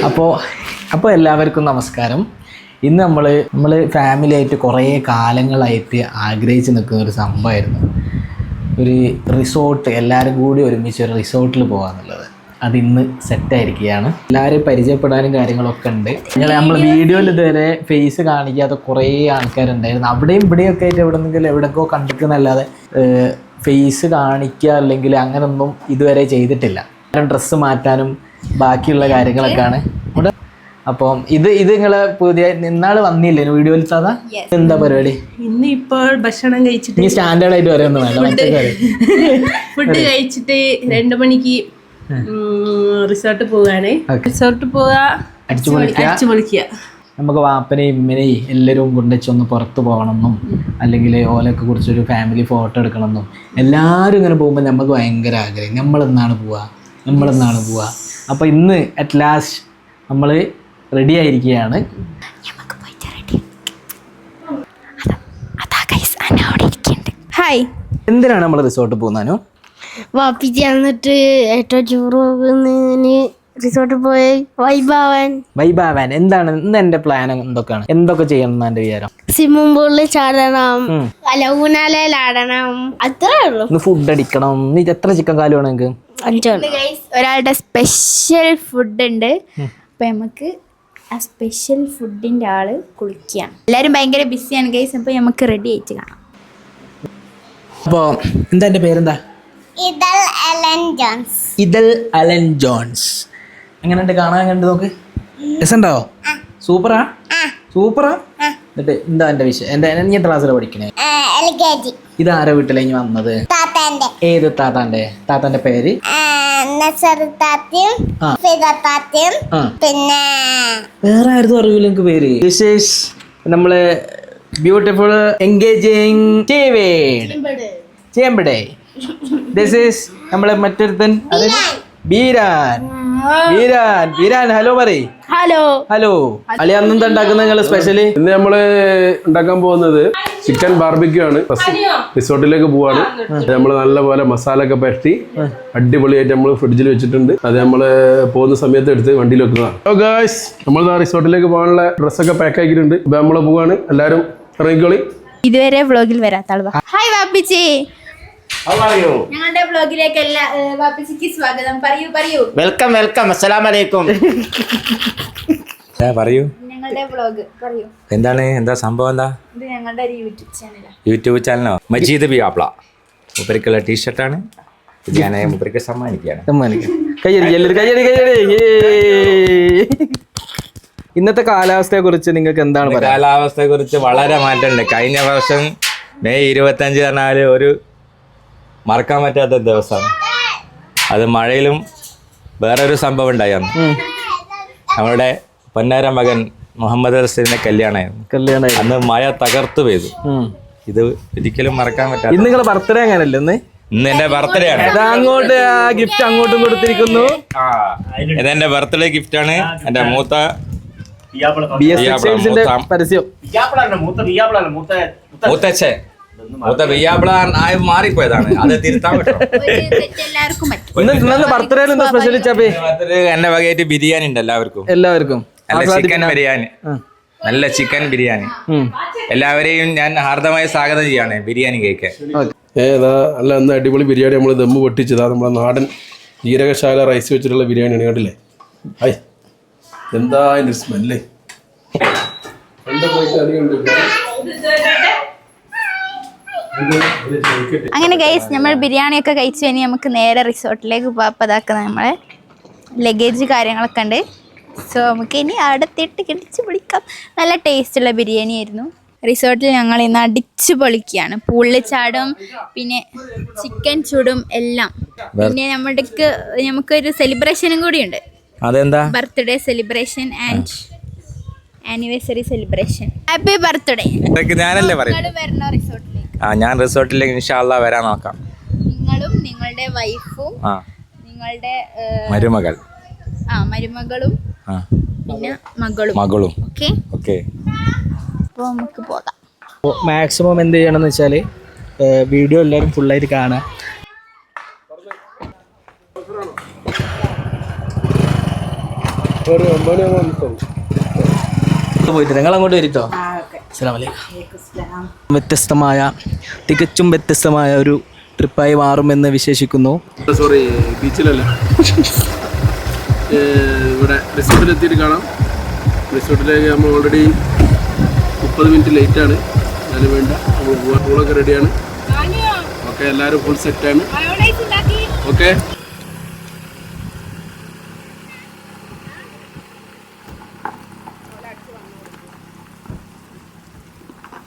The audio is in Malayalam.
അപ്പോൾ എല്ലാവർക്കും നമസ്കാരം. ഇന്ന് നമ്മൾ ഫാമിലി ആയിട്ട് കുറേ കാലങ്ങളായിട്ട് ആഗ്രഹിച്ച് നിൽക്കുന്ന ഒരു സംഭവമായിരുന്നു, ഒരു റിസോർട്ട്, എല്ലാവരും കൂടി ഒരുമിച്ച് ഒരു റിസോർട്ടിൽ പോകാമെന്നുള്ളത്. അതിന്ന് സെറ്റായിരിക്കുകയാണ്. എല്ലാവരെയും പരിചയപ്പെടാനും കാര്യങ്ങളൊക്കെ ഉണ്ട്. നമ്മൾ വീഡിയോയിൽ ഇതുവരെ ഫേസ് കാണിക്കാത്ത കുറേ ആൾക്കാരുണ്ടായിരുന്നു. അവിടെയും ഇവിടെയൊക്കെ ആയിട്ട് എവിടെയൊക്കെ കണ്ടിക്കുന്നല്ലാതെ ഫേസ് കാണിക്കുക അല്ലെങ്കിൽ അങ്ങനൊന്നും ഇതുവരെ ചെയ്തിട്ടില്ല. ഡ്രസ്സ് മാറ്റാനും ബാക്കിയുള്ള കാര്യങ്ങളൊക്കെയാണ്. അപ്പം ഇത് നിങ്ങളെ പുതിയ ഇന്നാള് വന്നില്ലേ വീഡിയോയിൽ? സാധാ എന്താ പരിപാടി? ഇന്ന് ഇപ്പോൾ ഭക്ഷണം കഴിച്ചിട്ട് ഈ സ്റ്റാൻഡേർഡ് ആയിട്ട് വരെയൊന്നും വേണ്ട, ഫുഡ് കഴിച്ചിട്ട് 2 മണിക്ക് റിസോർട്ട് പോവാണ്. റിസോർട്ട് പോവാ, അടിച്ചു പൊളിക്കുക. നമുക്ക് വാപ്പനെയും ഇമ്മനെയും എല്ലാവരും കൊണ്ടുവച്ചൊന്ന് പുറത്ത് പോകണമെന്നും അല്ലെങ്കിൽ ഓലൊക്കെ കുറിച്ചൊരു ഫാമിലി ഫോട്ടോ എടുക്കണമെന്നും എല്ലാവരും ഇങ്ങനെ പോകുമ്പോൾ നമുക്ക് ഭയങ്കര ആഗ്രഹം, നമ്മളെന്നാണ് പോവുക. അപ്പോൾ ഇന്ന് അറ്റ് ലാസ്റ്റ് നമ്മൾ റെഡി ആയിരിക്കുകയാണ്. ഹായ്, എന്തിനാണ് നമ്മൾ റിസോർട്ട് പോകുന്നതിനു? വാപ്പിച്ച് എന്നിട്ട് ഏറ്റവും ചോറ് റിസോർട്ടിൽ പോയി വൈബാവാൻ. എന്താണ് ഇന്ന് എൻ്റെ പ്ലാൻ? എന്തൊക്കെ ചെയ്യണം എൻ്റെ വിചാരം? സ്വിമ്മിംഗ് പൂളിൽ ചാടണം, ഊനാലയിലാടണം, അത്രേ ഉള്ളൂ. ഫുഡ് അടിക്കണം. നീ എത്ര ചിക്കൻ കാല് വേണം നിങ്ങൾക്ക്? 5. ഒരാളുടെ സ്പെഷ്യൽ ഫുഡ് ഉണ്ട്. അപ്പൊ നമുക്ക് ആ സ്പെഷ്യൽ ഫുഡിന്റെ ആള് കുളിക്കുകയാണ്. എല്ലാരും ഭയങ്കര ബിസിയാണ് ഗൈസ്. അപ്പൊ നമുക്ക് റെഡി ആയിട്ട് കാണാം. അപ്പോൾ എന്താ എൻ്റെ പേരെന്താ? ഇദൽ അലൻ ജോൺസ്. എങ്ങനെയുണ്ട് കാണാൻ? കണ്ടു നോക്ക്, രസമുണ്ടോ? സൂപ്പറാ. എന്നിട്ട് എന്താ എൻ്റെ വിഷയം? നീ എത്ര ക്ലാസ്സിലാണ് പഠിക്കണേ? ഇതാരെ വീട്ടിലേക്ക് വന്നത്? ഏത് താത്താന്റെ പേര്? പിന്നെ വേറെ ആരും അറിയില്ല എനിക്ക് പേര്. വിശേഷ് നമ്മള് ബ്യൂട്ടിഫുൾ എൻഗേജിങ് ചേമ്പടേ. ദിസ് ഈസ് നമ്മളെ മറ്റൊരുത്തൻ ബീരാൻ. ഹലോ പറയ്. ഹലോ അളി. അന്നെന്താ ഉണ്ടാക്കുന്നത് നിങ്ങൾ സ്പെഷ്യല്? ഇന്ന് നമ്മള് ഉണ്ടാക്കാൻ പോകുന്നത് ചിക്കൻ ബാർബിക്യൂ ആണ്. റിസോർട്ടിലേക്ക് പോവാണ്. നമ്മള് നല്ലപോലെ മസാല ഒക്കെ പരട്ടി അടിപൊളിയായിട്ട് നമ്മൾ ഫ്രിഡ്ജിൽ വെച്ചിട്ടുണ്ട്. അത് നമ്മള് പോകുന്ന സമയത്ത് എടുത്ത് വണ്ടിയിൽ വെക്കുന്നതാണ്. ഹലോ ഗായ്സ്, നമ്മൾ റിസോർട്ടിലേക്ക് പോകാനുള്ള ഡ്രസ്സൊക്കെ പാക്ക് ആക്കിയിട്ടുണ്ട്. ഇപ്പൊ നമ്മള് പോവാണ്. എല്ലാരും ഇറങ്ങിക്കോളി. ഇതുവരെ വ്ളോഗിൽ വരാത്ത ആൾ. ഹായ് വാപ്പിച്ചി, ഞങ്ങളുടെ വ്ളോഗിലേക്ക് വാപ്പിച്ചിക്ക് സ്വാഗതം. പറയൂ. വെൽക്കം. അസ്സലാമു അലൈക്കും. പറയൂ. ഞങ്ങളുടെ വ്ളോഗ് പറയൂ. എന്താ സംഭവം? ഇത് ഞങ്ങളുടെ ഒരു യൂട്യൂബ് ചാനലോ? മജീദ് ബിയാപ്ല മൂപ്പരിക്കുള്ള ടീഷർട്ടാണ്. ഞാൻ മൂപ്പരിക്ക് സമ്മാനിക്കുകയാണ്. ഇന്നത്തെ കാലാവസ്ഥയെ കുറിച്ച് നിങ്ങൾക്ക് എന്താണ് പറയുക? കാലാവസ്ഥയെ കുറിച്ച് വളരെ മാറ്റമുണ്ട്. കഴിഞ്ഞ വർഷം മെയ് 25 പറഞ്ഞാൽ ഒരു മറക്കാൻ പറ്റാത്ത ദിവസമാണ്. അത് മഴയിലും വേറൊരു സംഭവം ഉണ്ടായിരുന്നു. നമ്മുടെ പൊന്നാര മകൻ മുഹമ്മദ് റസീലിന്റെ കല്യാണമായിരുന്നു. അന്ന് മഴ തകർത്തു പെയ്തു. ഇത് ഒരിക്കലും മറക്കാൻ പറ്റാത്ത. ഇന്ന് നിങ്ങളുടെ ബർത്ത്ഡേ അങ്ങനല്ലേ? ഇന്ന് എന്റെ ബർത്ത്ഡേ ആണ്. അങ്ങോട്ട് ആ ഗിഫ്റ്റ് അങ്ങോട്ടും കൊടുത്തിരിക്കുന്നു. ഇതെന്റെ ബർത്ത്ഡേ ഗിഫ്റ്റ് ആണ്. എന്റെ മൂത്ത മാറിപ്പോയതാണ്. അത് തിരുത്താൻ പറ്റും. എന്റെ വകയായിട്ട് ബിരിയാണി ഉണ്ട് എല്ലാവർക്കും. നല്ല ചിക്കൻ ബിരിയാണി. എല്ലാവരെയും ഞാൻ ഹാർദമായ സ്വാഗതം ചെയ്യാണ് ബിരിയാണി കഴിക്കാൻ. അല്ല, അന്ന് അടിപൊളി ബിരിയാണി നമ്മൾ ദമ്മ് പൊട്ടിച്ചതാ. നമ്മളെ നാടൻ ജീരകശാല റൈസ് വെച്ചിട്ടുള്ള ബിരിയാണിയാണ്. കണ്ടില്ലേ? എന്താ അതിന്റെ സ്മെല്ലേ! അങ്ങനെ ഗൈസ്, നമ്മൾ ബിരിയാണി ഒക്കെ കഴിച്ചു കഴിഞ്ഞ് നമുക്ക് നേരെ റിസോർട്ടിലേക്ക് പോകാതാക്കുന്ന നമ്മളെ ലഗേജ് കാര്യങ്ങളൊക്കെ ഉണ്ട്. സോ നമുക്ക് ഇനി അടുത്തിട്ട് കിടിച്ച് പൊളിക്കാം. നല്ല ടേസ്റ്റുള്ള ബിരിയാണി ആയിരുന്നു. റിസോർട്ടിൽ ഞങ്ങൾ ഇന്ന് അടിച്ചു പൊളിക്കുകയാണ്. പൂളിൽ ചാടും, പിന്നെ ചിക്കൻ ചൂടും എല്ലാം. പിന്നെ നമുക്കൊരു സെലിബ്രേഷനും കൂടി ഉണ്ട്. അതെന്താ? Birthday celebration and anniversary celebration. Happy birthday. ഞാനല്ലേ പറയുന്നത്? വരണോ റിസോർട്ടിലേക്ക്? ഞാൻ റിസോർട്ടിലേക്ക് ഇൻഷാ അല്ലാഹ് വരാൻ നോക്കാം. നിങ്ങളും നിങ്ങളുടെ വൈഫും നിങ്ങളുടെ മരുമകളും പിന്നെ മകളും. ഓക്കെ, അപ്പോൾ നമുക്ക് പോകാം. മാക്സിമം എന്ത് ചെയ്യണമെന്ന് വെച്ചാൽ വീഡിയോ എല്ലാവരും ഫുള്ളായിട്ട് കാണാം. ഒരു 9 മണിയാകുമ്പോൾ വന്നിട്ടുള്ളൂ. പോയിട്ട് നിങ്ങൾ അങ്ങോട്ട് വരിട്ടോ. തികച്ചും വ്യത്യസ്തമായ ഒരു ട്രിപ്പായി മാറുമെന്ന് വിശേഷിക്കുന്നു. സോറി, ബീച്ചിലല്ല, ഇവിടെ റിസോർട്ടിലെത്തിയിട്ട് കാണാം. റിസോർട്ടിലേക്ക് നമ്മൾ ഓൾറെഡി 30 മിനിറ്റ് ലേറ്റാണ്. അതിന് വേണ്ട നമ്മൾ പൂളൊക്കെ റെഡിയാണ്. ഓക്കെ, എല്ലാവരും ഫുൾ സെറ്റാണ്. ഓക്കെ.